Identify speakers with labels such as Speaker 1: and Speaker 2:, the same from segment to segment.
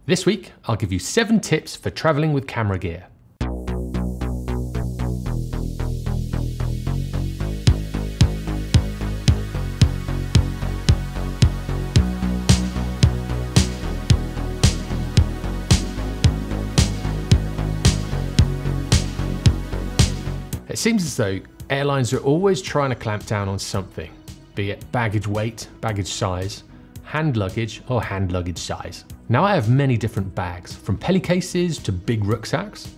Speaker 1: This week, I'll give you 7 tips for traveling with camera gear. It seems as though airlines are always trying to clamp down on something, be it baggage weight, baggage size, hand luggage, or hand luggage size. Now I have many different bags, from pelly cases to big rucksacks,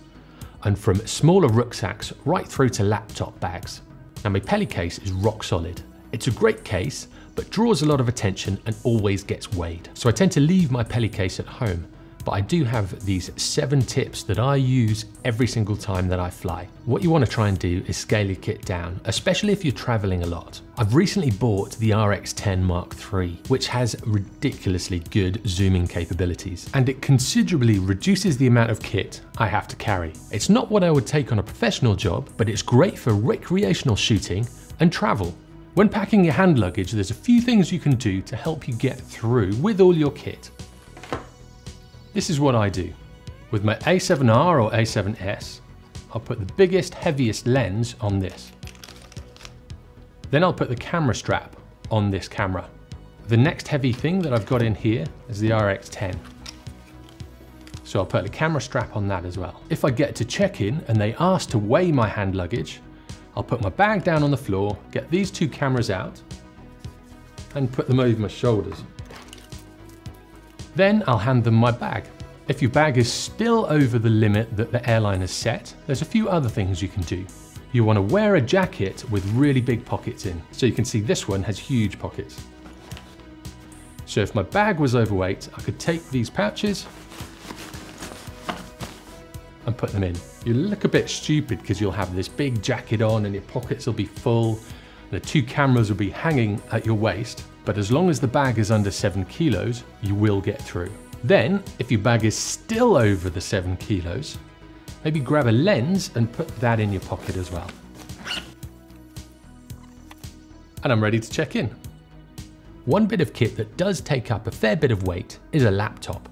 Speaker 1: and from smaller rucksacks right through to laptop bags. Now my pelly case is rock solid. It's a great case, but draws a lot of attention and always gets weighed. So I tend to leave my pelly case at home, but I do have these 7 tips that I use every single time that I fly. What you want to try and do is scale your kit down, especially if you're traveling a lot. I've recently bought the RX10 Mark III, which has ridiculously good zooming capabilities, and it considerably reduces the amount of kit I have to carry. It's not what I would take on a professional job, but it's great for recreational shooting and travel. When packing your hand luggage, there's a few things you can do to help you get through with all your kit. This is what I do. With my A7R or A7S, I'll put the biggest, heaviest lens on this. Then I'll put the camera strap on this camera. The next heavy thing that I've got in here is the RX10. So I'll put the camera strap on that as well. If I get to check-in and they ask to weigh my hand luggage, I'll put my bag down on the floor, get these 2 cameras out, and put them over my shoulders. Then I'll hand them my bag. If your bag is still over the limit that the airline has set, there's a few other things you can do. You want to wear a jacket with really big pockets in. So you can see this one has huge pockets. So if my bag was overweight, I could take these pouches and put them in. You look a bit stupid because you'll have this big jacket on and your pockets will be full. The 2 cameras will be hanging at your waist, but as long as the bag is under 7 kilos, you will get through. Then, if your bag is still over the 7 kilos, maybe grab a lens and put that in your pocket as well. And I'm ready to check in. One bit of kit that does take up a fair bit of weight is a laptop.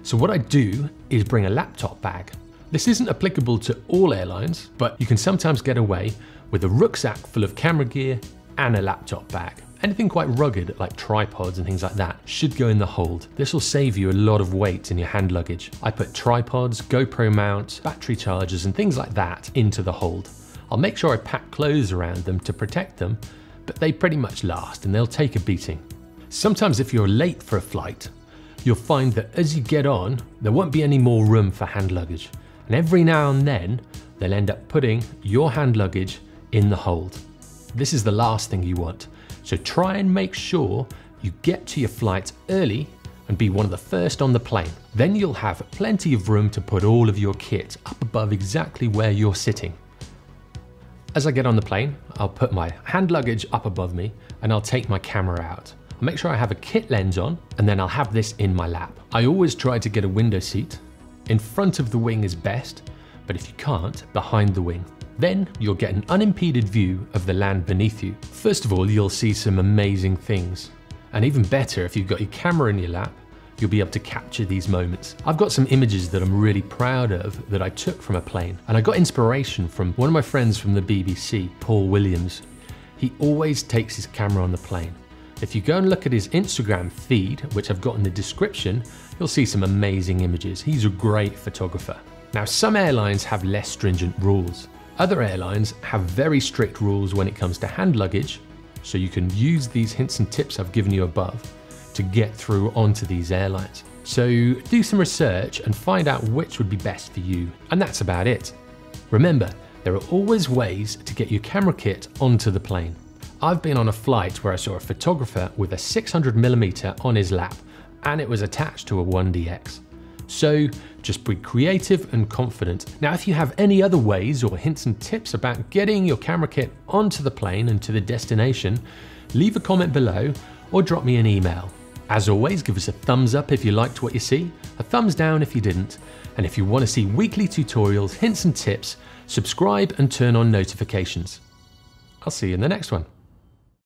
Speaker 1: So what I do is bring a laptop bag. This isn't applicable to all airlines, but you can sometimes get away with a rucksack full of camera gear and a laptop bag. Anything quite rugged, like tripods and things like that, should go in the hold. This will save you a lot of weight in your hand luggage. I put tripods, GoPro mounts, battery chargers and things like that into the hold. I'll make sure I pack clothes around them to protect them, but they pretty much last and they'll take a beating. Sometimes if you're late for a flight, you'll find that as you get on, there won't be any more room for hand luggage. And every now and then, they'll end up putting your hand luggage in the hold. This is the last thing you want. So try and make sure you get to your flight early and be one of the first on the plane. Then you'll have plenty of room to put all of your kit up above exactly where you're sitting. As I get on the plane, I'll put my hand luggage up above me and I'll take my camera out. I'll make sure I have a kit lens on and then I'll have this in my lap. I always try to get a window seat. In front of the wing is best, but if you can't, behind the wing. Then you'll get an unimpeded view of the land beneath you. First of all, you'll see some amazing things. And even better, if you've got your camera in your lap, you'll be able to capture these moments. I've got some images that I'm really proud of that I took from a plane. And I got inspiration from one of my friends from the BBC, Paul Williams. He always takes his camera on the plane. If you go and look at his Instagram feed, which I've got in the description, you'll see some amazing images. He's a great photographer. Now, some airlines have less stringent rules. Other airlines have very strict rules when it comes to hand luggage, so you can use these hints and tips I've given you above to get through onto these airlines. So do some research and find out which would be best for you. And that's about it. Remember, there are always ways to get your camera kit onto the plane. I've been on a flight where I saw a photographer with a 600mm on his lap and it was attached to a 1DX. So just be creative and confident. Now, if you have any other ways or hints and tips about getting your camera kit onto the plane and to the destination, leave a comment below or drop me an email. As always, give us a thumbs up if you liked what you see, a thumbs down if you didn't, and if you want to see weekly tutorials, hints and tips, subscribe and turn on notifications. I'll see you in the next one.